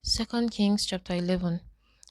Second Kings chapter 11.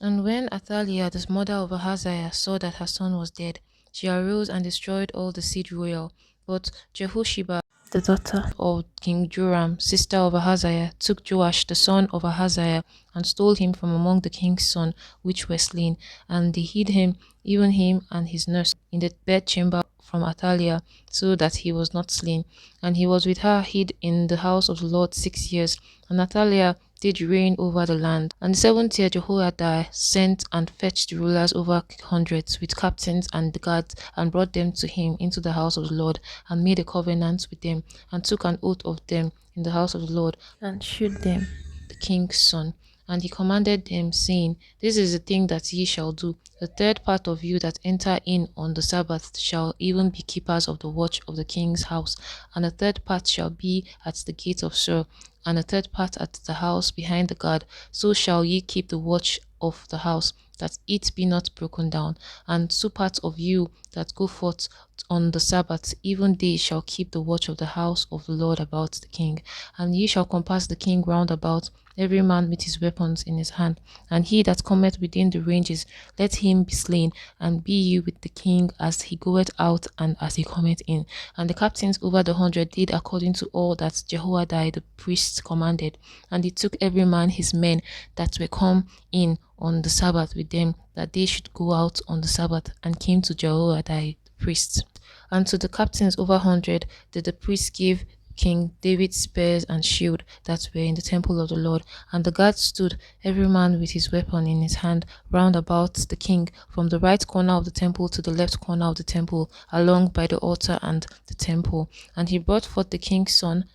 And when Athaliah, the mother of Ahaziah, saw that her son was dead, she arose and destroyed all the seed royal. But Jehosheba, the daughter of King Joram, sister of Ahaziah, took Joash the son of Ahaziah, and stole him from among the king's sons which were slain. And they hid him, even him and his nurse, in the bedchamber from Athaliah, so that he was not slain. And he was with her hid in the house of the Lord 6 years. And Athaliah did reign over the land. And the 7th year Jehoiada sent and fetched the rulers over hundreds with captains and the guards, and brought them to him into the house of the Lord, and made a covenant with them, and took an oath of them in the house of the Lord, and shewed them the king's son. And he commanded them, saying, This is the thing that ye shall do. The third part of you that enter in on the Sabbath shall even be keepers of the watch of the king's house, and the third part shall be at the gate of Sur, and a third part at the house behind the guard. So shall ye keep the watch of the house, that it be not broken down. And 2 parts of you that go forth on the Sabbath, even they shall keep the watch of the house of the Lord about the king. And ye shall compass the king round about, every man with his weapons in his hand. And he that cometh within the ranges, let him be slain, and be ye with the king as he goeth out and as he cometh in. And the captains over the 100 did according to all that Jehoiada the priest commanded. And he took every man his men that were come in on the Sabbath with them, that they should go out on the Sabbath, and came to Jehoiada the priest. And to the captains over 100 did the priest give King David's spears and shield that were in the temple of the Lord. And the guards stood, every man with his weapon in his hand, round about the king, from the right corner of the temple to the left corner of the temple, along by the altar and the temple. And he brought forth the king's son,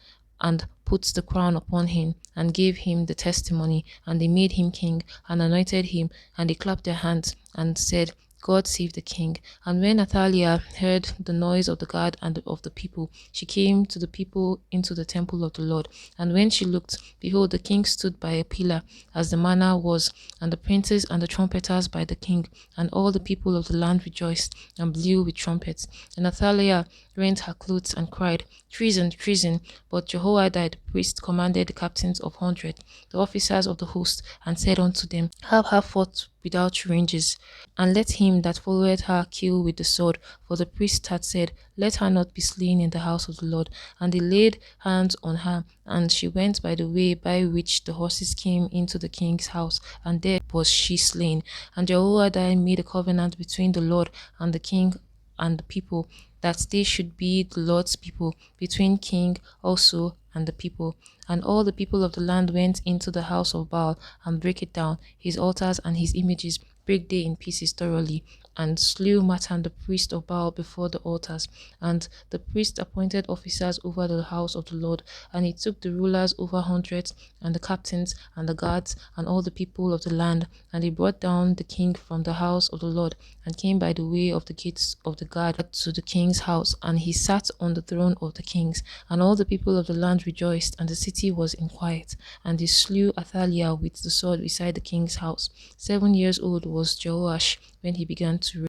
and put the crown upon him, and gave him the testimony. And they made him king, and anointed him, and they clapped their hands, and said, God save the king. And when Athaliah heard the noise of the guard and of the people, she came to the people into the temple of the Lord. And when she looked, behold, the king stood by a pillar, as the manner was, and the princes and the trumpeters by the king. And all the people of the land rejoiced, and blew with trumpets. And Athaliah rent her clothes, and cried, Treason, treason! But Jehoiada the priest commanded the captains of 100, the officers of the host, and said unto them, Have her fought without ranges, and let him that followeth her kill with the sword. For the priest had said, Let her not be slain in the house of the Lord. And they laid hands on her, and she went by the way by which the horses came into the king's house, and there was she slain. And Jehoiada made a covenant between the Lord and the king and the people, that they should be the Lord's people, between king also and the people. And all the people of the land went into the house of Baal, and brake it down, his altars and his images brake they in pieces thoroughly, and slew Mattan the priest of Baal before the altars. And the priest appointed officers over the house of the Lord, and he took the rulers over hundreds, and the captains, and the guards, and all the people of the land, and they brought down the king from the house of the Lord, and came by the way of the gates of the guard to the king's house, and he sat on the throne of the kings. And all the people of the land rejoiced, and the city was in quiet. And they slew Athaliah with the sword beside the king's house. 7 years old was Jehoash when he began to reign.